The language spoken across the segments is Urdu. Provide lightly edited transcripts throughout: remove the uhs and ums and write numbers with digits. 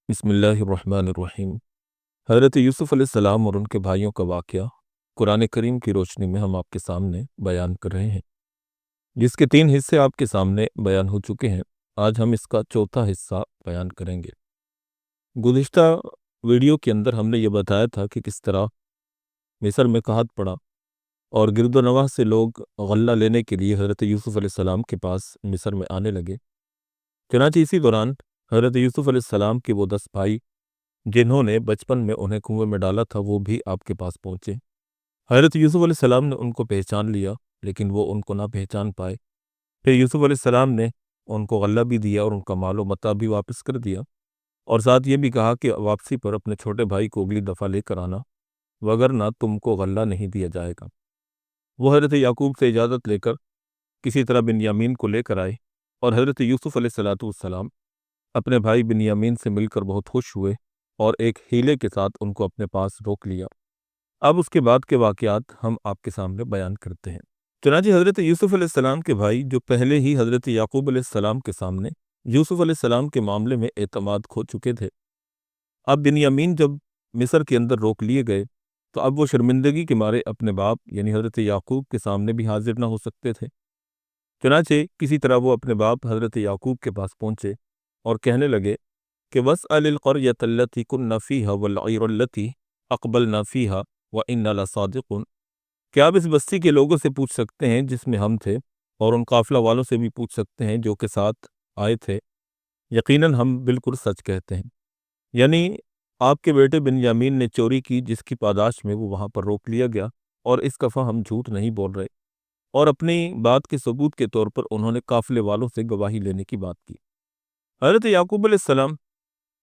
بسم اللہ الرحمن الرحیم۔ حضرت یوسف علیہ السلام اور ان کے بھائیوں کا واقعہ قرآن کریم کی روشنی میں ہم آپ کے سامنے بیان کر رہے ہیں، جس کے 3 حصے آپ کے سامنے بیان ہو چکے ہیں۔ آج ہم اس کا چوتھا حصہ بیان کریں گے۔ گزشتہ ویڈیو کے اندر ہم نے یہ بتایا تھا کہ کس طرح مصر میں قحط پڑا اور گرد و نواح سے لوگ غلہ لینے کے لیے حضرت یوسف علیہ السلام کے پاس مصر میں آنے لگے۔ چنانچہ اسی دوران حضرت یوسف علیہ السلام کے وہ 10 بھائی جنہوں نے بچپن میں انہیں کنویں میں ڈالا تھا وہ بھی آپ کے پاس پہنچے۔ حضرت یوسف علیہ السلام نے ان کو پہچان لیا، لیکن وہ ان کو نہ پہچان پائے۔ پھر یوسف علیہ السلام نے ان کو غلہ بھی دیا اور ان کا مال و متاع بھی واپس کر دیا، اور ساتھ یہ بھی کہا کہ واپسی پر اپنے چھوٹے بھائی کو اگلی دفعہ لے کر آنا، وگرنہ تم کو غلہ نہیں دیا جائے گا۔ وہ حضرت یعقوب سے اجازت لے کر کسی طرح بنیامین کو لے کر آئے، اور حضرت یوسف علیہ السلام اپنے بھائی بنیامین سے مل کر بہت خوش ہوئے اور ایک ہیلے کے ساتھ ان کو اپنے پاس روک لیا۔ اب اس کے بعد کے واقعات ہم آپ کے سامنے بیان کرتے ہیں۔ چنانچہ حضرت یوسف علیہ السلام کے بھائی جو پہلے ہی حضرت یعقوب علیہ السلام کے سامنے یوسف علیہ السلام کے معاملے میں اعتماد کھو چکے تھے، اب بنیامین جب مصر کے اندر روک لیے گئے تو اب وہ شرمندگی کے مارے اپنے باپ یعنی حضرت یعقوب کے سامنے بھی حاضر نہ ہو سکتے تھے۔ چنانچہ کسی طرح وہ اپنے باپ حضرت یعقوب کے پاس پہنچے اور کہنے لگے کہ وَاسْأَلِ الْقَرْيَةَ الَّتِي كُنَّا فِيهَا وَالْعِيرَ الَّتِي أَقْبَلْنَا فِيهَا وَإِنَّا لَصَادِقُونَ۔ کیا آپ اس بستی کے لوگوں سے پوچھ سکتے ہیں جس میں ہم تھے، اور ان قافلہ والوں سے بھی پوچھ سکتے ہیں جو کہ ساتھ آئے تھے، یقیناً ہم بالکل سچ کہتے ہیں۔ یعنی آپ کے بیٹے بنیامین نے چوری کی جس کی پاداش میں وہ وہاں پر روک لیا گیا، اور اس دفعہ ہم جھوٹ نہیں بول رہے، اور اپنی بات کے ثبوت کے طور پر انہوں نے قافلے والوں سے گواہی لینے کی بات کی۔ حضرت یعقوب علیہ السلام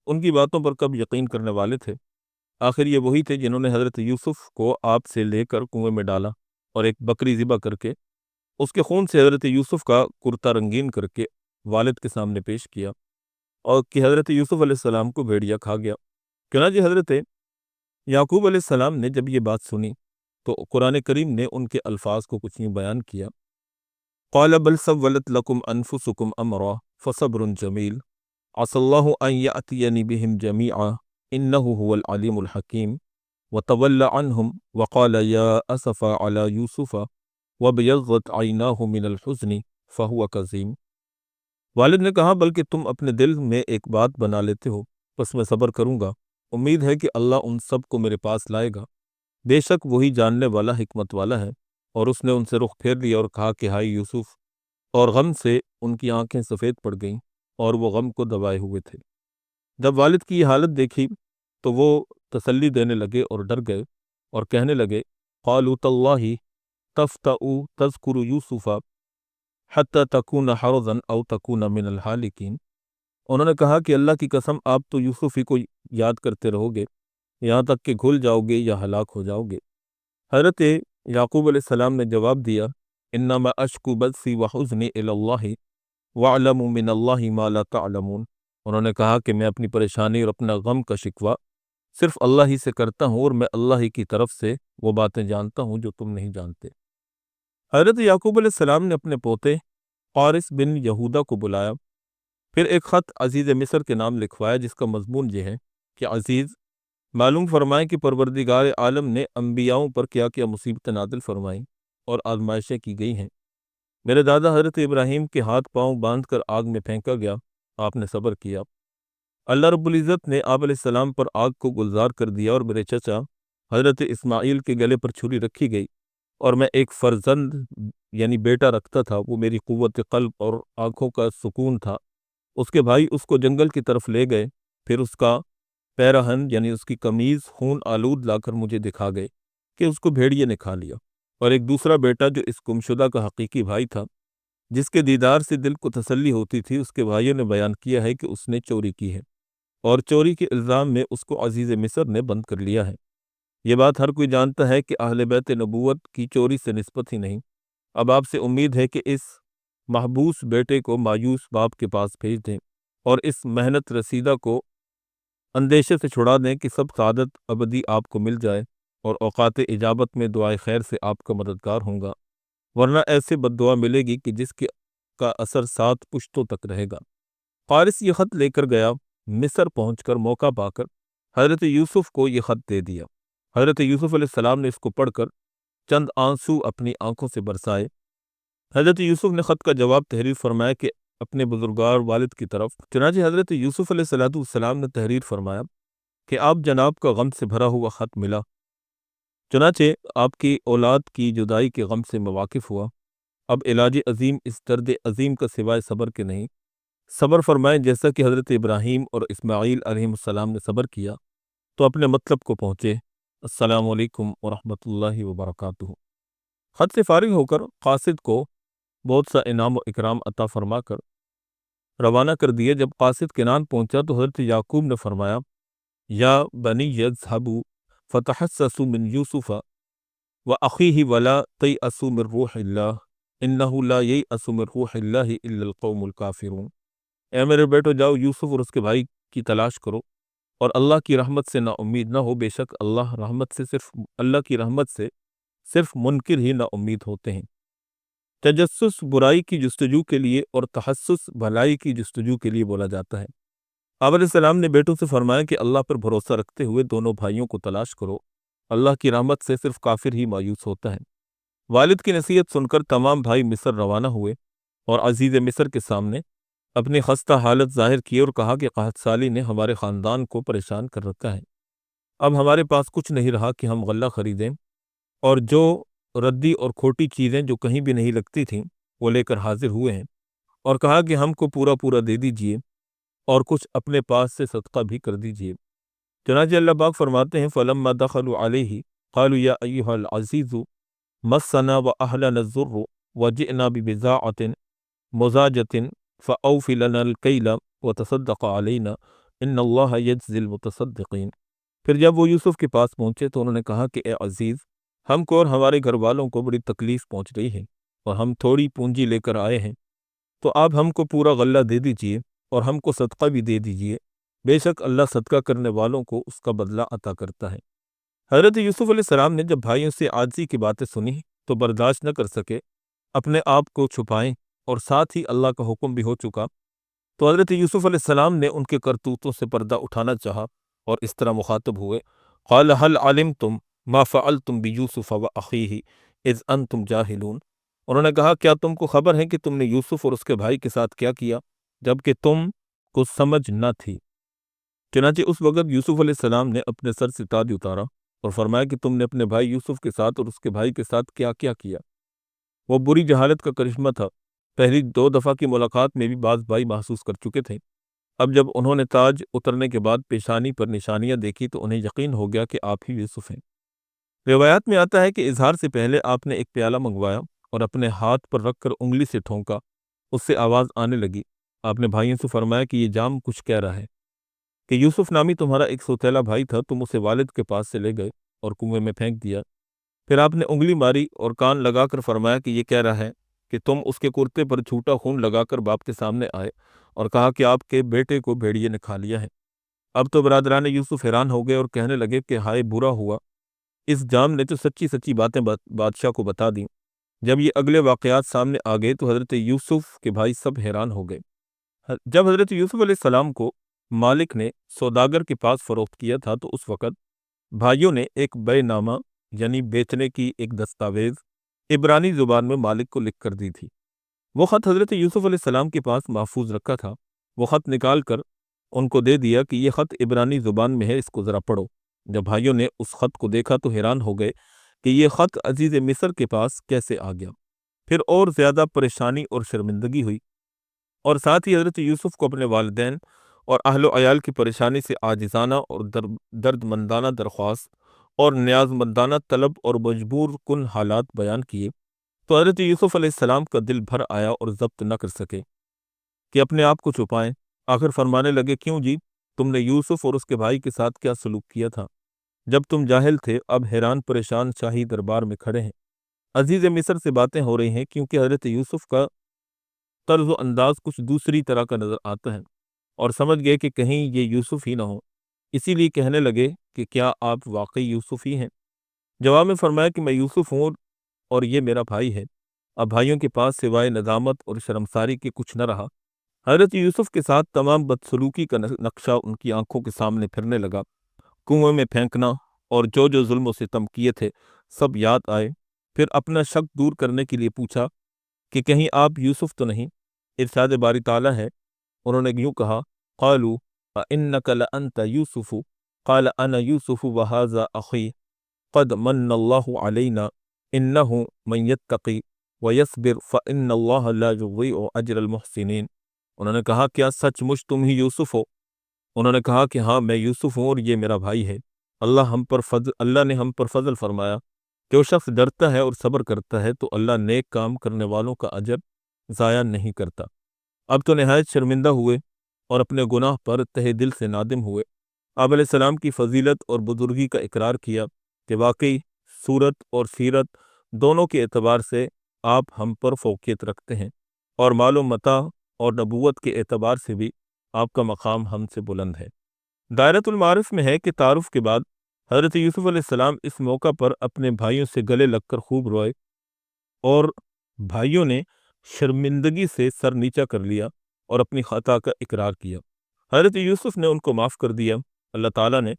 ان کی باتوں پر کب یقین کرنے والے تھے؟ آخر یہ وہی تھے جنہوں نے حضرت یوسف کو آپ سے لے کر کنویں میں ڈالا اور ایک بکری ذبح کر کے اس کے خون سے حضرت یوسف کا کرتا رنگین کر کے والد کے سامنے پیش کیا، اور کہ حضرت یوسف علیہ السلام کو بھیڑیا کھا گیا۔ چنانچہ حضرت یعقوب علیہ السلام نے جب یہ بات سنی تو قرآن کریم نے ان کے الفاظ کو کچھ یوں بیان کیا، قال بل سولت لکم انفسکم امرا فصبر جمیل عسى الله أن يأتيني بهم جميعا إنه هو العليم الحكيم وتولى عنهم وقال يا أسفا على يوسف وابيضت عيناه من الحزن فهو كظيم۔ والد نے کہا بلکہ تم اپنے دل میں ایک بات بنا لیتے ہو، پس میں صبر کروں گا۔ امید ہے کہ اللہ ان سب کو میرے پاس لائے گا، بے شک وہی جاننے والا حکمت والا ہے۔ اور اس نے ان سے رخ پھیر لیا اور کہا کہ ہائے یوسف، اور غم سے ان کی آنکھیں سفید پڑ گئیں اور وہ غم کو دبائے ہوئے تھے۔ جب والد کی یہ حالت دیکھی تو وہ تسلی دینے لگے اور ڈر گئے اور کہنے لگے قالوا تاللہ تفتأ تذکر یوسف حتی تکون حرضا او تکون من الحالکین۔ انہوں نے کہا کہ اللہ کی قسم آپ تو یوسف ہی کو یاد کرتے رہو گے یہاں تک کہ گھل جاؤ گے یا ہلاک ہو جاؤ گے۔ حضرت یعقوب علیہ السلام نے جواب دیا انما اشکو بثی وحزنی الی اللہ وَعْلَمُوا مِنَ اللَّهِ مَا لَا تَعْلَمُونَ۔ انہوں نے کہا کہ میں اپنی پریشانی اور اپنا غم کا شکوہ صرف اللہ ہی سے کرتا ہوں، اور میں اللہ ہی کی طرف سے وہ باتیں جانتا ہوں جو تم نہیں جانتے۔ حضرت یعقوب علیہ السلام نے اپنے پوتے قارث بن یہودا کو بلایا، پھر ایک خط عزیز مصر کے نام لکھوایا جس کا مضمون یہ ہے کہ عزیز، معلوم فرمائیں کہ پروردگار عالم نے انبیاؤں پر کیا کیا مصیبتیں نازل فرمائیں اور آزمائشیں کی گئی ہیں۔ میرے دادا حضرت ابراہیم کے ہاتھ پاؤں باندھ کر آگ میں پھینکا گیا، آپ نے صبر کیا۔ اللہ رب العزت نے آپ علیہ السلام پر آگ کو گلزار کر دیا، اور میرے چچا حضرت اسماعیل کے گلے پر چھری رکھی گئی، اور میں ایک فرزند یعنی بیٹا رکھتا تھا، وہ میری قوت قلب اور آنکھوں کا سکون تھا۔ اس کے بھائی اس کو جنگل کی طرف لے گئے، پھر اس کا پیراہن یعنی اس کی قمیض خون آلود لا کر مجھے دکھا گئے کہ اس کو بھیڑیے نے کھا لیا۔ اور ایک دوسرا بیٹا جو اس گمشدہ کا حقیقی بھائی تھا، جس کے دیدار سے دل کو تسلی ہوتی تھی، اس کے بھائیوں نے بیان کیا ہے کہ اس نے چوری کی ہے، اور چوری کے الزام میں اس کو عزیز مصر نے بند کر لیا ہے۔ یہ بات ہر کوئی جانتا ہے کہ اہل بیت نبوت کی چوری سے نسبت ہی نہیں۔ اب آپ سے امید ہے کہ اس محبوس بیٹے کو مایوس باپ کے پاس بھیج دیں، اور اس محنت رسیدہ کو اندیشے سے چھڑا دیں کہ سب سعادت ابدی آپ کو مل جائے، اور اوقات اجابت میں دعائے خیر سے آپ کا مددگار ہوں گا، ورنہ ایسے بد دعا ملے گی کہ جس کا اثر 7 پشتوں تک رہے گا۔ قارث یہ خط لے کر گیا مصر پہنچ کر موقع پا کر حضرت یوسف کو یہ خط دے دیا۔ حضرت یوسف علیہ السلام نے اس کو پڑھ کر چند آنسو اپنی آنکھوں سے برسائے۔ حضرت یوسف نے خط کا جواب تحریر فرمایا کہ اپنے بزرگوار والد کی طرف۔ چنانچہ حضرت یوسف علیہ السلام نے تحریر فرمایا کہ آپ جناب کا غم سے بھرا ہوا خط ملا، چنانچہ آپ کی اولاد کی جدائی کے غم سے میں واقف ہوا۔ اب علاج عظیم اس درد عظیم کا سوائے صبر کے نہیں، صبر فرمائیں جیسا کہ حضرت ابراہیم اور اسماعیل علیہ السلام نے صبر کیا تو اپنے مطلب کو پہنچے۔ السلام علیکم ورحمۃ اللہ وبرکاتہ۔ خط سے فارغ ہو کر قاصد کو بہت سا انعام و اکرام عطا فرما کر روانہ کر دیے۔ جب قاصد کنان پہنچا تو حضرت یعقوب نے فرمایا یا بنی اذهبوا فتحسسوا من یوسف واخیہ ولا تیأسوا من روح اللہ انہ لا ییأس من روح اللہ الا القوم الکافرون۔ اے میرے بیٹو جاؤ یوسف اور اس کے بھائی کی تلاش کرو اور اللہ کی رحمت سے نا امید نہ ہو، بے شک اللہ کی رحمت سے صرف منکر ہی نا امید ہوتے ہیں۔ تجسس برائی کی جستجو کے لیے اور تحسس بھلائی کی جستجو کے لیے بولا جاتا ہے۔ آپ علیہ السلام نے بیٹوں سے فرمایا کہ اللہ پر بھروسہ رکھتے ہوئے دونوں بھائیوں کو تلاش کرو، اللہ کی رحمت سے صرف کافر ہی مایوس ہوتا ہے۔ والد کی نصیحت سن کر تمام بھائی مصر روانہ ہوئے اور عزیز مصر کے سامنے اپنی خستہ حالت ظاہر کی اور کہا کہ قحط سالی نے ہمارے خاندان کو پریشان کر رکھا ہے، اب ہمارے پاس کچھ نہیں رہا کہ ہم غلہ خریدیں، اور جو ردی اور کھوٹی چیزیں جو کہیں بھی نہیں لگتی تھیں وہ لے کر حاضر ہوئے ہیں، اور کہا کہ ہم کو پورا پورا دے دیجئے اور کچھ اپنے پاس سے صدقہ بھی کر دیجئے۔ چنانچہ اللہ پاک فرماتے ہیں فَلَمَّا دَخَلُوا عَلَيْهِ قَالُوا يَا أَيُّهَا الْعَزِيزُ مَسَّنَا وَأَهْلَنَا الضُّرُّ وَجِئْنَا بِبِضَاعَةٍ مُزْجَاةٍ فَأَوْفِ لَنَا الْكَيْلَ وَتَصَدَّقْ عَلَيْنَا إِنَّ اللَّهَ يَجْزِي الْمُتَصَدِّقِينَ۔ پھر جب وہ یوسف کے پاس پہنچے تو انہوں نے کہا کہ اے عزیز، ہم کو اور ہمارے گھر والوں کو بڑی تکلیف پہنچ رہی ہے اور ہم تھوڑی پونجی لے کر آئے ہیں، تو آپ ہم کو پورا غلہ دے دیجئے اور ہم کو صدقہ بھی دے دیجئے، بے شک اللہ صدقہ کرنے والوں کو اس کا بدلہ عطا کرتا ہے۔ حضرت یوسف علیہ السلام نے جب بھائیوں سے عاجزی کی باتیں سنی تو برداشت نہ کر سکے، اپنے آپ کو چھپائیں، اور ساتھ ہی اللہ کا حکم بھی ہو چکا تو حضرت یوسف علیہ السلام نے ان کے کرتوتوں سے پردہ اٹھانا چاہا اور اس طرح مخاطب ہوئے قال هل علمتم ما فعلتم بیوسف واخیہ اذ انتم جاہلون۔ انہوں نے کہا کیا تم کو خبر ہے کہ تم نے یوسف اور اس کے بھائی کے ساتھ کیا کیا جبکہ تم کو سمجھ نہ تھی؟ چنانچہ اس وقت یوسف علیہ السلام نے اپنے سر سے تاج اتارا اور فرمایا کہ تم نے اپنے بھائی یوسف کے ساتھ اور اس کے بھائی کے ساتھ کیا کیا کیا؟ وہ بری جہالت کا کرشمہ تھا۔ پہلی 2 دفعہ کی ملاقات میں بھی بعض بھائی محسوس کر چکے تھے، اب جب انہوں نے تاج اترنے کے بعد پیشانی پر نشانیاں دیکھی تو انہیں یقین ہو گیا کہ آپ ہی یوسف ہیں۔ روایات میں آتا ہے کہ اظہار سے پہلے آپ نے ایک پیالہ منگوایا اور اپنے ہاتھ پر رکھ کر انگلی سے ٹھونکا، اس سے آواز آنے لگی۔ آپ نے بھائیوں سے فرمایا کہ یہ جام کچھ کہہ رہا ہے کہ یوسف نامی تمہارا ایک سوتیلا بھائی تھا، تم اسے والد کے پاس سے لے گئے اور کنویں میں پھینک دیا۔ پھر آپ نے انگلی ماری اور کان لگا کر فرمایا کہ یہ کہہ رہا ہے کہ تم اس کے کرتے پر جھوٹا خون لگا کر باپ کے سامنے آئے اور کہا کہ آپ کے بیٹے کو بھیڑیے نے کھا لیا ہے۔ اب تو برادران یوسف حیران ہو گئے اور کہنے لگے کہ ہائے برا ہوا، اس جام نے تو سچی سچی باتیں بادشاہ کو بتا دیں۔ جب یہ اگلے واقعات سامنے آ گئے تو حضرت یوسف کے بھائی سب حیران ہو گئے۔ جب حضرت یوسف علیہ السلام کو مالک نے سوداگر کے پاس فروخت کیا تھا تو اس وقت بھائیوں نے ایک بے نامہ یعنی بیچنے کی ایک دستاویز عبرانی زبان میں مالک کو لکھ کر دی تھی۔ وہ خط حضرت یوسف علیہ السلام کے پاس محفوظ رکھا تھا۔ وہ خط نکال کر ان کو دے دیا کہ یہ خط عبرانی زبان میں ہے، اس کو ذرا پڑھو۔ جب بھائیوں نے اس خط کو دیکھا تو حیران ہو گئے کہ یہ خط عزیز مصر کے پاس کیسے آ گیا۔ پھر اور زیادہ پریشانی اور شرمندگی ہوئی، اور ساتھ ہی حضرت یوسف کو اپنے والدین اور اہل و عیال کی پریشانی سے عاجزانہ اور درد مندانہ درخواست اور نیاز مندانہ طلب اور مجبور کن حالات بیان کیے تو حضرت یوسف علیہ السلام کا دل بھر آیا اور ضبط نہ کر سکے کہ اپنے آپ کو چھپائیں۔ آخر فرمانے لگے کیوں جی، تم نے یوسف اور اس کے بھائی کے ساتھ کیا سلوک کیا تھا جب تم جاہل تھے، اب حیران پریشان شاہی دربار میں کھڑے ہیں، عزیز مصر سے باتیں ہو رہی ہیں، کیونکہ حضرت یوسف کا طرز و انداز کچھ دوسری طرح کا نظر آتا ہے، اور سمجھ گئے کہ کہیں یہ یوسف ہی نہ ہو، اسی لیے کہنے لگے کہ کیا آپ واقعی یوسف ہی ہیں؟ جواب میں فرمایا کہ میں یوسف ہوں اور یہ میرا بھائی ہے۔ اب بھائیوں کے پاس سوائے ندامت اور شرمساری کے کچھ نہ رہا، حضرت یوسف کے ساتھ تمام بدسلوکی کا نقشہ ان کی آنکھوں کے سامنے پھرنے لگا۔ کنویں میں پھینکنا اور جو جو ظلم و ستم کیے تھے سب یاد آئے۔ پھر اپنا شک دور کرنے کے لیے پوچھا کہ کہیں آپ یوسف تو نہیں؟ ارشاد باری تعالیٰ ہے، انہوں نے یوں کہا، قالوا اِنَّكَ لَأَنْتَ يُوسُفُ قال انا یوسف وهذا اخی قد من اللہ علینا انہ من یتقی ویصبر فإن اللہ لا یضیع اجر المحسنین۔ انہوں نے کہا، کیا سچ مچ تم ہی یوسف ہو؟ انہوں نے کہا کہ ہاں میں یوسف ہوں اور یہ میرا بھائی ہے۔ اللہ نے ہم پر فضل فرمایا کہ وہ شخص ڈرتا ہے اور صبر کرتا ہے تو اللہ نیک کام کرنے والوں کا اجر ضائع نہیں کرتا۔ اب تو نہایت شرمندہ ہوئے اور اپنے گناہ پر تہ دل سے نادم ہوئے۔ آپ علیہ السلام کی فضیلت اور بزرگی کا اقرار کیا کہ واقعی صورت اور سیرت دونوں کے اعتبار سے آپ ہم پر فوقیت رکھتے ہیں، اور مال و متاع اور نبوت کے اعتبار سے بھی آپ کا مقام ہم سے بلند ہے۔ دائرۃ المعارف میں ہے کہ تعارف کے بعد حضرت یوسف علیہ السلام اس موقع پر اپنے بھائیوں سے گلے لگ کر خوب روئے، اور بھائیوں نے شرمندگی سے سر نیچا کر لیا اور اپنی خطا کا اقرار کیا۔ حضرت یوسف نے ان کو معاف کر دیا۔ اللہ تعالیٰ نے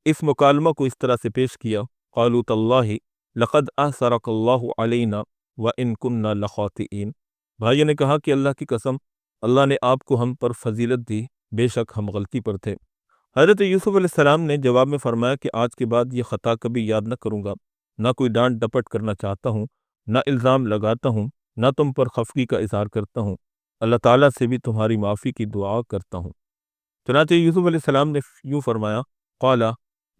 اس مکالمہ کو اس طرح سے پیش کیا، قالوا تاللہ لقد آثرک اللہ علینا وان کننا لخاطئین۔ بھائیوں نے کہا کہ اللہ کی قسم، اللہ نے آپ کو ہم پر فضیلت دی، بے شک ہم غلطی پر تھے۔ حضرت یوسف علیہ السلام نے جواب میں فرمایا کہ آج کے بعد یہ خطا کبھی یاد نہ کروں گا، نہ کوئی ڈانٹ ڈپٹ کرنا چاہتا ہوں، نہ الزام لگاتا ہوں، نہ تم پر خفگی کا اظہار کرتا ہوں، اللہ تعالیٰ سے بھی تمہاری معافی کی دعا کرتا ہوں۔ چنانچہ یوسف علیہ السلام نے یوں فرمایا، قال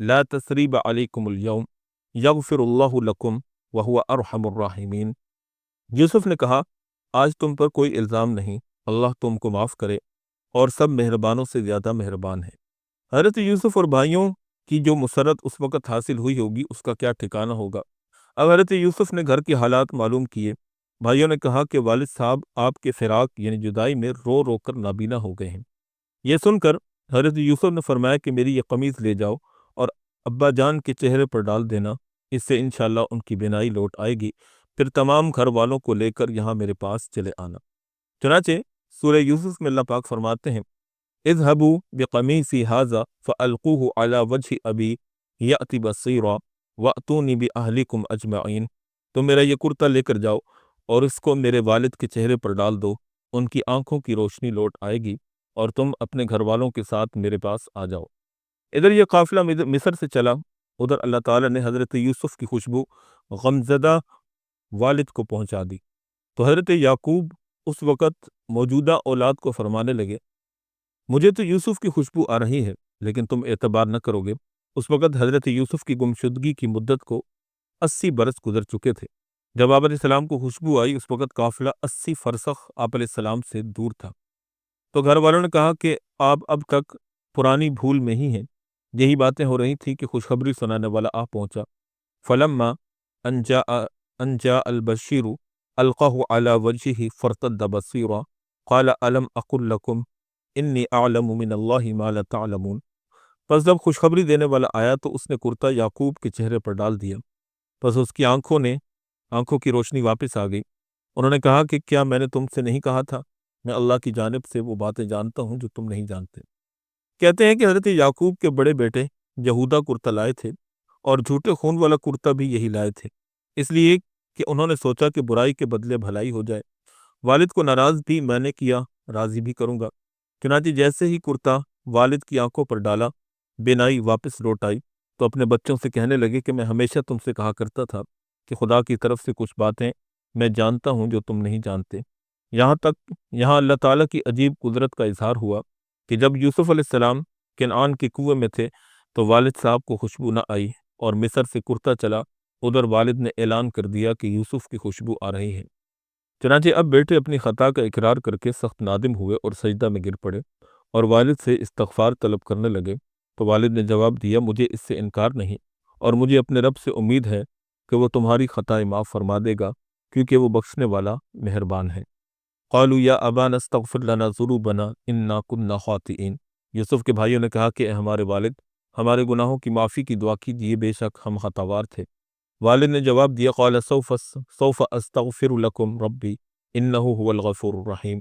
لا تثریب علیکم اليوم یغفر اللہ لکم وہو ارحم الراحمین۔ یوسف نے کہا، آج تم پر کوئی الزام نہیں، اللہ تم کو معاف کرے اور سب مہربانوں سے زیادہ مہربان ہے۔ حضرت یوسف اور بھائیوں کی جو مسرت اس وقت حاصل ہوئی ہوگی اس کا کیا ٹھکانہ ہوگا۔ اب حضرت یوسف نے گھر کے حالات معلوم کیے۔ بھائیوں نے کہا کہ والد صاحب آپ کے فراق یعنی جدائی میں رو رو کر نابینا ہو گئے ہیں۔ یہ سن کر حضرت یوسف نے فرمایا کہ میری یہ قمیض لے جاؤ اور ابا جان کے چہرے پر ڈال دینا، اس سے انشاءاللہ ان کی بینائی لوٹ آئے گی، پھر تمام گھر والوں کو لے کر یہاں میرے پاس چلے آنا۔ چنانچہ سورہ یوسف میں اللہ پاک فرماتے ہیں، اذهبوا بقمیصی ھذا فالقوہ علی وجہ ابی یأتی بصیرا واتونی باہلکم اجمعین۔ تم میرا یہ کرتا لے کر جاؤ اور اس کو میرے والد کے چہرے پر ڈال دو، ان کی آنکھوں کی روشنی لوٹ آئے گی اور تم اپنے گھر والوں کے ساتھ میرے پاس آ جاؤ۔ ادھر یہ قافلہ مصر سے چلا، ادھر اللہ تعالیٰ نے حضرت یوسف کی خوشبو غمزدہ والد کو پہنچا دی، تو حضرت یعقوب اس وقت موجودہ اولاد کو فرمانے لگے، مجھے تو یوسف کی خوشبو آ رہی ہے لیکن تم اعتبار نہ کرو گے۔ اس وقت حضرت یوسف کی گمشدگی کی مدت کو 80 برس گزر چکے تھے۔ جب آپ علیہ السلام کو خوشبو آئی اس وقت قافلہ 80 فرسخ آپ علیہ السلام سے دور تھا۔ تو گھر والوں نے کہا کہ آپ اب تک پرانی بھول میں ہی ہیں۔ یہی باتیں ہو رہی تھی کہ خوشخبری سنانے والا آ پہنچا۔ فلما ان جاء البشیر القہ علی وجہہ فارتد بصیرا قال الم اقل لکم انی اعلم من اللہ ما لا تعلمون۔ پس جب خوشخبری دینے والا آیا تو اس نے کرتا یعقوب کے چہرے پر ڈال دیا، پس اس کی آنکھوں کی روشنی واپس آ گئی۔ انہوں نے کہا کہ کیا میں نے تم سے نہیں کہا تھا، میں اللہ کی جانب سے وہ باتیں جانتا ہوں جو تم نہیں جانتے۔ کہتے ہیں کہ حضرت یعقوب کے بڑے بیٹے یہودا کرتا لائے تھے اور جھوٹے خون والا کرتا بھی یہی لائے تھے، اس لیے کہ انہوں نے سوچا کہ برائی کے بدلے بھلائی ہو جائے۔ والد کو ناراض بھی میں نے کیا، راضی بھی کروں گا۔ چنانچہ جیسے ہی کرتا والد کی آنکھوں پر ڈالا، بینائی واپس لوٹ آئی، تو اپنے بچوں سے کہنے لگے کہ میں ہمیشہ تم سے کہا کرتا تھا کہ خدا کی طرف سے کچھ باتیں میں جانتا ہوں جو تم نہیں جانتے۔ یہاں اللہ تعالیٰ کی عجیب قدرت کا اظہار ہوا کہ جب یوسف علیہ السلام کنعان کے کنویں میں تھے تو والد صاحب کو خوشبو نہ آئی اور مصر سے کرتا چلا، ادھر والد نے اعلان کر دیا کہ یوسف کی خوشبو آ رہی ہے۔ چنانچہ اب بیٹے اپنی خطا کا اقرار کر کے سخت نادم ہوئے اور سجدہ میں گر پڑے اور والد سے استغفار طلب کرنے لگے، تو والد نے جواب دیا، مجھے اس سے انکار نہیں اور مجھے اپنے رب سے امید ہے کہ وہ تمہاری خطائیں معاف فرما دے گا کیونکہ وہ بخشنے والا مہربان ہے۔ قالوا یا ابانا استغفر لنا ذنوبنا انا كنا خاطئین۔ یوسف کے بھائیوں نے کہا کہ اے ہمارے والد، ہمارے گناہوں کی معافی کی دعا کیجیے، بے شک ہم خطاوار تھے۔ والد نے جواب دیا، قال سوف استغفر لکم ربی انہ هو الغفور الرحیم۔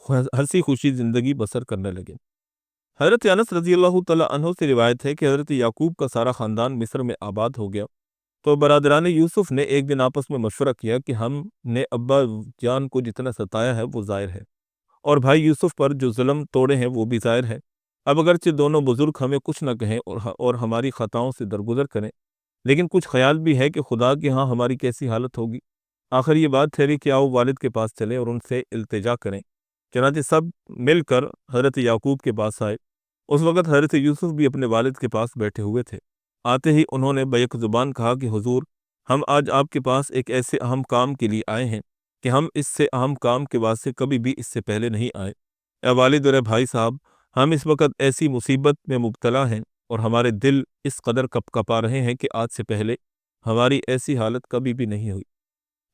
ہنسی خوشی زندگی بسر کرنے لگے۔ حضرت انس رضی اللہ تعالیٰ عنہ سے روایت ہے کہ حضرت یعقوب کا سارا خاندان مصر میں آباد ہو گیا تو برادران یوسف نے ایک دن آپس میں مشورہ کیا کہ ہم نے ابا جان کو جتنا ستایا ہے وہ ظاہر ہے، اور بھائی یوسف پر جو ظلم توڑے ہیں وہ بھی ظاہر ہے۔ اب اگرچہ دونوں بزرگ ہمیں کچھ نہ کہیں اور ہماری خطاؤں سے درگزر کریں، لیکن کچھ خیال بھی ہے کہ خدا کے ہاں ہماری کیسی حالت ہوگی۔ آخر یہ بات ٹھہری کہ آؤ والد کے پاس چلیں اور ان سے التجا کریں۔ چنانچہ سب مل کر حضرت یعقوب کے پاس آئے۔ اس وقت حضرت یوسف بھی اپنے والد کے پاس بیٹھے ہوئے تھے۔ آتے ہی انہوں نے بیک زبان کہا کہ حضور، ہم آج آپ کے پاس ایک ایسے اہم کام کے لیے آئے ہیں کہ ہم اس سے اہم کام کے واسطے کبھی بھی اس سے پہلے نہیں آئے۔ اے والد اور اے بھائی صاحب، ہم اس وقت ایسی مصیبت میں مبتلا ہیں اور ہمارے دل اس قدر کپ کپا رہے ہیں کہ آج سے پہلے ہماری ایسی حالت کبھی بھی نہیں ہوئی۔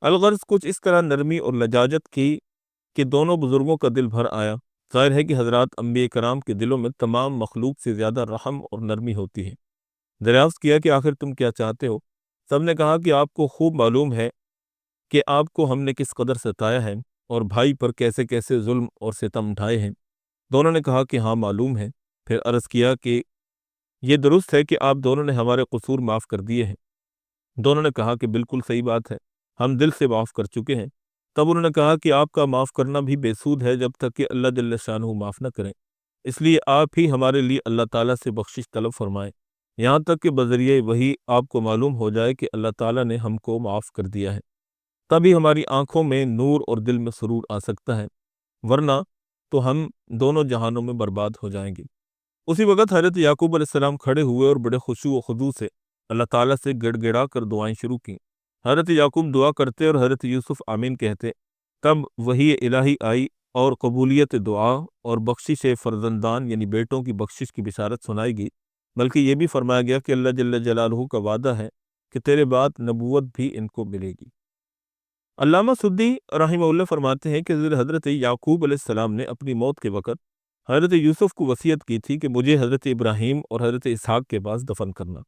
الغرض کچھ اس طرح نرمی اور لجاجت کی کہ دونوں بزرگوں کا دل بھر آیا۔ ظاہر ہے کہ حضرات انبیاء کرام کے دلوں میں تمام مخلوق سے زیادہ رحم اور نرمی ہوتی ہے۔ دریافت کیا کہ آخر تم کیا چاہتے ہو؟ سب نے کہا کہ آپ کو خوب معلوم ہے کہ آپ کو ہم نے کس قدر ستایا ہے اور بھائی پر کیسے کیسے ظلم اور ستم اٹھائے ہیں۔ دونوں نے کہا کہ ہاں معلوم ہے۔ پھر عرض کیا کہ یہ درست ہے کہ آپ دونوں نے ہمارے قصور معاف کر دیے ہیں۔ دونوں نے کہا کہ بالکل صحیح بات ہے، ہم دل سے معاف کر چکے ہیں۔ تب انہوں نے کہا کہ آپ کا معاف کرنا بھی بے سود ہے جب تک کہ اللہ جل شانہ معاف نہ کریں، اس لیے آپ ہی ہمارے لیے اللہ تعالیٰ سے بخشش طلب فرمائیں، یہاں تک کہ بذریعہ وہی آپ کو معلوم ہو جائے کہ اللہ تعالیٰ نے ہم کو معاف کر دیا ہے، تبھی ہماری آنکھوں میں نور اور دل میں سرور آ سکتا ہے، ورنہ تو ہم دونوں جہانوں میں برباد ہو جائیں گے۔ اسی وقت حضرت یعقوب علیہ السلام کھڑے ہوئے اور بڑے خشوع و خضوع سے اللہ تعالیٰ سے گڑ گڑا کر دعائیں شروع کیں۔ حضرت یعقوب دعا کرتے اور حضرت یوسف آمین کہتے۔ تب وحی الہی آئی اور قبولیت دعا اور بخشش فرزندان یعنی بیٹوں کی بخشش کی بشارت سنائی گئی، بلکہ یہ بھی فرمایا گیا کہ اللہ جل جلالہ کا وعدہ ہے کہ تیرے بعد نبوت بھی ان کو ملے گی۔ علامہ سدی رحمہ اللہ فرماتے ہیں کہ حضرت یعقوب علیہ السلام نے اپنی موت کے وقت حضرت یوسف کو وصیت کی تھی کہ مجھے حضرت ابراہیم اور حضرت اسحاق کے پاس دفن کرنا۔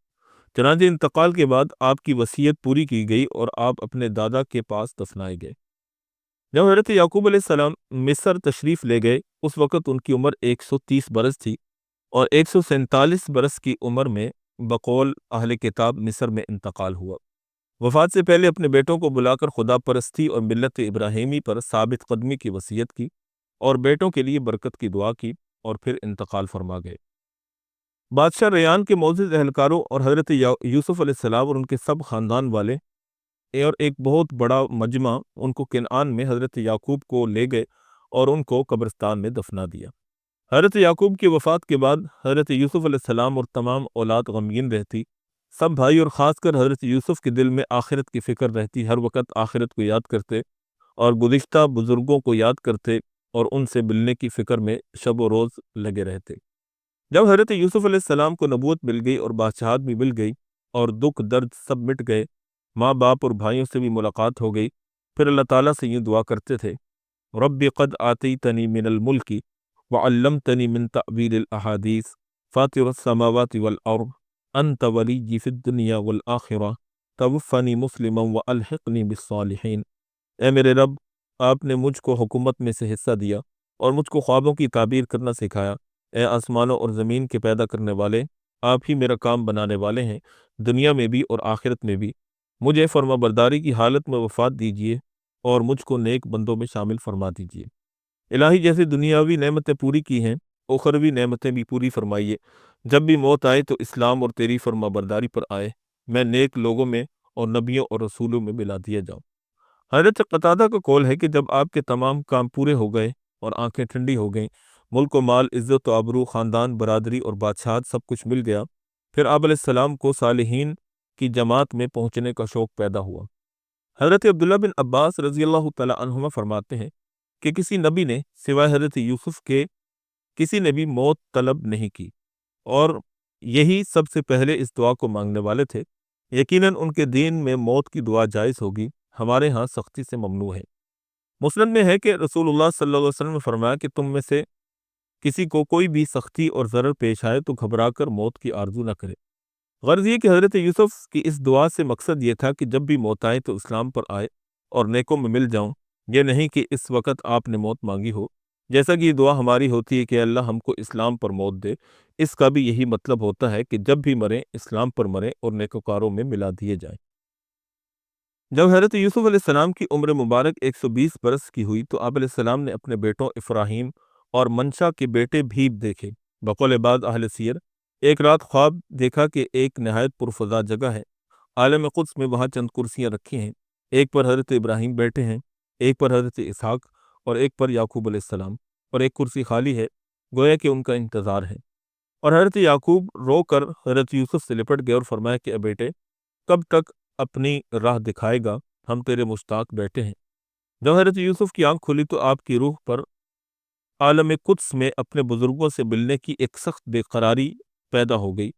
چنانچہ انتقال کے بعد آپ کی وصیت پوری کی گئی اور آپ اپنے دادا کے پاس دفنائے گئے۔ جب حضرت یعقوب علیہ السلام مصر تشریف لے گئے، اس وقت ان کی عمر 130 برس تھی اور 147 برس کی عمر میں بقول اہل کتاب مصر میں انتقال ہوا۔ وفات سے پہلے اپنے بیٹوں کو بلا کر خدا پرستی اور ملت ابراہیمی پر ثابت قدمی کی وصیت کی اور بیٹوں کے لیے برکت کی دعا کی اور پھر انتقال فرما گئے۔ بادشاہ ریان کے معزز اہلکاروں اور حضرت یوسف علیہ السلام اور ان کے سب خاندان والے اور ایک بہت بڑا مجمع ان کو کنعان میں حضرت یعقوب کو لے گئے اور ان کو قبرستان میں دفنا دیا۔ حضرت یعقوب کی وفات کے بعد حضرت یوسف علیہ السلام اور تمام اولاد غمگین رہتی۔ سب بھائی اور خاص کر حضرت یوسف کے دل میں آخرت کی فکر رہتی، ہر وقت آخرت کو یاد کرتے اور گزشتہ بزرگوں کو یاد کرتے اور ان سے ملنے کی فکر میں شب و روز لگے رہتے۔ جب حضرت یوسف علیہ السلام کو نبوت مل گئی اور بادشاہت بھی مل گئی اور دکھ درد سب مٹ گئے، ماں باپ اور بھائیوں سے بھی ملاقات ہو گئی، پھر اللہ تعالیٰ سے یہ دعا کرتے تھے، رب قد آتیتنی من الملک وعلمتنی من تعبیر الاحادیث فاطر السماوات والارض انت ولی فی الدنیا والآخرہ توفنی مسلما والحقنی بالصالحین۔ اے میرے رب، آپ نے مجھ کو حکومت میں سے حصہ دیا اور مجھ کو خوابوں کی تعبیر کرنا سکھایا۔ اے آسمانوں اور زمین کے پیدا کرنے والے، آپ ہی میرا کام بنانے والے ہیں، دنیا میں بھی اور آخرت میں بھی۔ مجھے فرما برداری کی حالت میں وفات دیجیے اور مجھ کو نیک بندوں میں شامل فرما دیجیے۔ الہی جیسے دنیاوی نعمتیں پوری کی ہیں، اخروی نعمتیں بھی پوری فرمائیے۔ جب بھی موت آئے تو اسلام اور تیری فرما برداری پر آئے، میں نیک لوگوں میں اور نبیوں اور رسولوں میں ملا دیا جاؤں۔ حضرت قتادہ کا قول ہے کہ جب آپ کے تمام کام پورے ہو گئے اور آنکھیں ٹھنڈی ہو گئیں، ملک و مال، عزت و آبرو، خاندان، برادری اور بادشاہت سب کچھ مل گیا، پھر آپ علیہ السلام کو صالحین کی جماعت میں پہنچنے کا شوق پیدا ہوا۔ حضرت عبداللہ بن عباس رضی اللہ تعالی عنہما فرماتے ہیں کہ کسی نبی نے سوائے حضرت یوسف کے کسی نے بھی موت طلب نہیں کی اور یہی سب سے پہلے اس دعا کو مانگنے والے تھے۔ یقیناً ان کے دین میں موت کی دعا جائز ہوگی، ہمارے ہاں سختی سے ممنوع ہے۔ مسند میں ہے کہ رسول اللہ صلی اللہ علیہ وسلم نے فرمایا کہ تم میں سے کسی کو کوئی بھی سختی اور ضرر پیش آئے تو گھبرا کر موت کی آرزو نہ کرے۔ غرض یہ کہ حضرت یوسف کی اس دعا سے مقصد یہ تھا کہ جب بھی موت آئے تو اسلام پر آئے اور نیکوں میں مل جاؤں، یہ نہیں کہ اس وقت آپ نے موت مانگی ہو جیسا کہ یہ دعا ہماری ہوتی ہے کہ اللہ ہم کو اسلام پر موت دے، اس کا بھی یہی مطلب ہوتا ہے کہ جب بھی مریں اسلام پر مریں اور نیکوکاروں میں ملا دیے جائیں۔ جب حضرت یوسف علیہ السلام کی عمر مبارک 120 برس کی ہوئی تو آپ علیہ السلام نے اپنے بیٹوں افراہیم اور منشا کے بیٹے بھی دیکھے۔ بقول بعض اہل سیر، ایک رات خواب دیکھا کہ ایک نہایت پرفضا جگہ ہے، عالم قدس میں، وہاں چند کرسیاں رکھی ہیں، ایک پر حضرت ابراہیم بیٹھے ہیں، ایک پر حضرت اسحاق اور ایک پر یعقوب علیہ السلام، اور ایک کرسی خالی ہے، گویا کہ ان کا انتظار ہے۔ اور حضرت یعقوب رو کر حضرت یوسف سے لپٹ گئے اور فرمایا کہ اے بیٹے، کب تک اپنی راہ دکھائے گا، ہم تیرے مشتاق بیٹے ہیں۔ جب حضرت یوسف کی آنکھ کھلی تو آپ کی روح پر عالم قدس میں اپنے بزرگوں سے ملنے کی ایک سخت بے قراری پیدا ہو گئی۔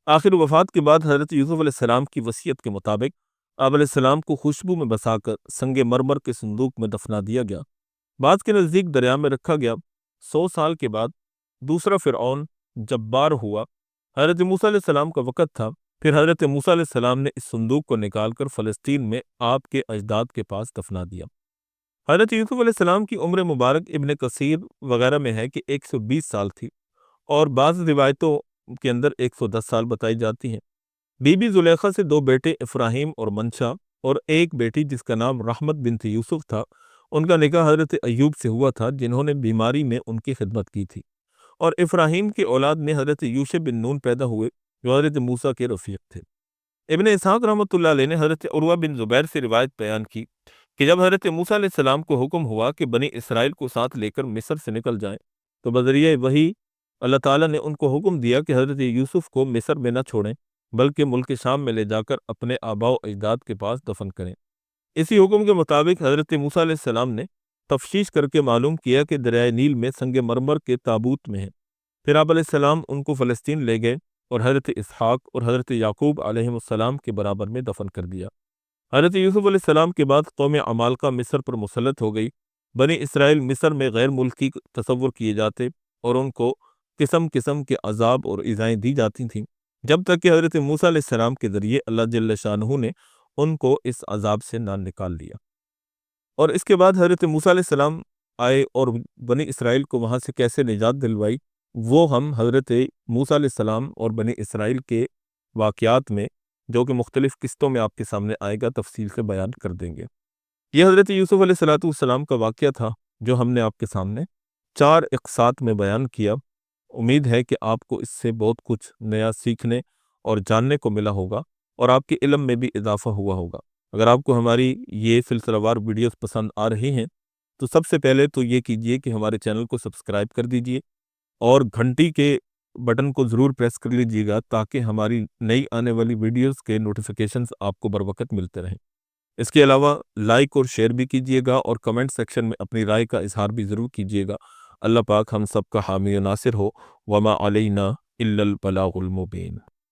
آخر وفات کے بعد حضرت یوسف علیہ السلام کی وصیت کے مطابق آپ علیہ السلام کو خوشبو میں بسا کر سنگ مرمر کے صندوق میں دفنا دیا گیا۔ بعض کے نزدیک دریا میں رکھا گیا۔ 100 سال کے بعد دوسرا فرعون جبار ہوا۔ حضرت موسیٰ علیہ السلام کا وقت تھا، پھر حضرت موسیٰ علیہ السلام نے اس صندوق کو نکال کر فلسطین میں آپ کے اجداد کے پاس دفنا دیا۔ حضرت یوسف علیہ السلام کی عمر مبارک ابن کثیر وغیرہ میں ہے کہ 120 سال تھی، اور بعض روایتوں کے اندر 110 سال بتائی جاتی ہیں۔ بی بی زلیخا سے 2 بیٹے افراہیم اور منشا اور ایک بیٹی جس کا نام رحمت بنت یوسف تھا، ان کا نکاح حضرت ایوب سے ہوا تھا جنہوں نے بیماری میں ان کی خدمت کی تھی۔ اور افراہیم کی اولاد میں حضرت یوشع بن نون پیدا ہوئے جو حضرت موسیٰ کے رفیق تھے۔ ابن اسحاق رحمۃ اللہ علیہ نے حضرت عروہ بن زبیر سے روایت بیان کی کہ جب حضرت موسیٰ علیہ السلام کو حکم ہوا کہ بنی اسرائیل کو ساتھ لے کر مصر سے نکل جائیں تو بذریعہ وحی اللہ تعالیٰ نے ان کو حکم دیا کہ حضرت یوسف کو مصر میں نہ چھوڑیں بلکہ ملک شام میں لے جا کر اپنے آباء و اجداد کے پاس دفن کریں۔ اسی حکم کے مطابق حضرت موسیٰ علیہ السلام نے تفتیش کر کے معلوم کیا کہ دریائے نیل میں سنگ مرمر کے تابوت میں ہے۔ پھر آپ علیہ السلام ان کو فلسطین لے گئے اور حضرت اسحاق اور حضرت یعقوب علیہ السلام کے برابر میں دفن کر دیا۔ حضرت یوسف علیہ السلام کے بعد قوم عمالقہ مصر پر مسلط ہو گئی۔ بنی اسرائیل مصر میں غیر ملکی تصور کیے جاتے اور ان کو قسم قسم کے عذاب اور ایذائیں دی جاتی تھیں، جب تک کہ حضرت موسیٰ علیہ السلام کے ذریعے اللہ جل شانہ نے ان کو اس عذاب سے نہ نکال لیا۔ اور اس کے بعد حضرت موسیٰ علیہ السلام آئے اور بنی اسرائیل کو وہاں سے کیسے نجات دلوائی، وہ ہم حضرت موسیٰ علیہ السلام اور بنی اسرائیل کے واقعات میں جو کہ مختلف قسطوں میں آپ کے سامنے آئے گا تفصیل سے بیان کر دیں گے۔ یہ حضرت یوسف علیہ السلام کا واقعہ تھا جو ہم نے آپ کے سامنے 4 اقساط میں بیان کیا۔ امید ہے کہ آپ کو اس سے بہت کچھ نیا سیکھنے اور جاننے کو ملا ہوگا اور آپ کے علم میں بھی اضافہ ہوا ہوگا۔ اگر آپ کو ہماری یہ سلسلہ وار ویڈیوز پسند آ رہی ہیں تو سب سے پہلے تو یہ کیجئے کہ ہمارے چینل کو سبسکرائب کر دیجئے اور گھنٹی کے بٹن کو ضرور پریس کر لیجئے گا تاکہ ہماری نئی آنے والی ویڈیوز کے نوٹیفیکیشنز آپ کو بروقت ملتے رہیں۔ اس کے علاوہ لائک اور شیئر بھی کیجئے گا اور کمنٹ سیکشن میں اپنی رائے کا اظہار بھی ضرور کیجئے گا۔ اللہ پاک ہم سب کا حامی و ناصر ہو۔ وما علینا الا البلاغ المبین۔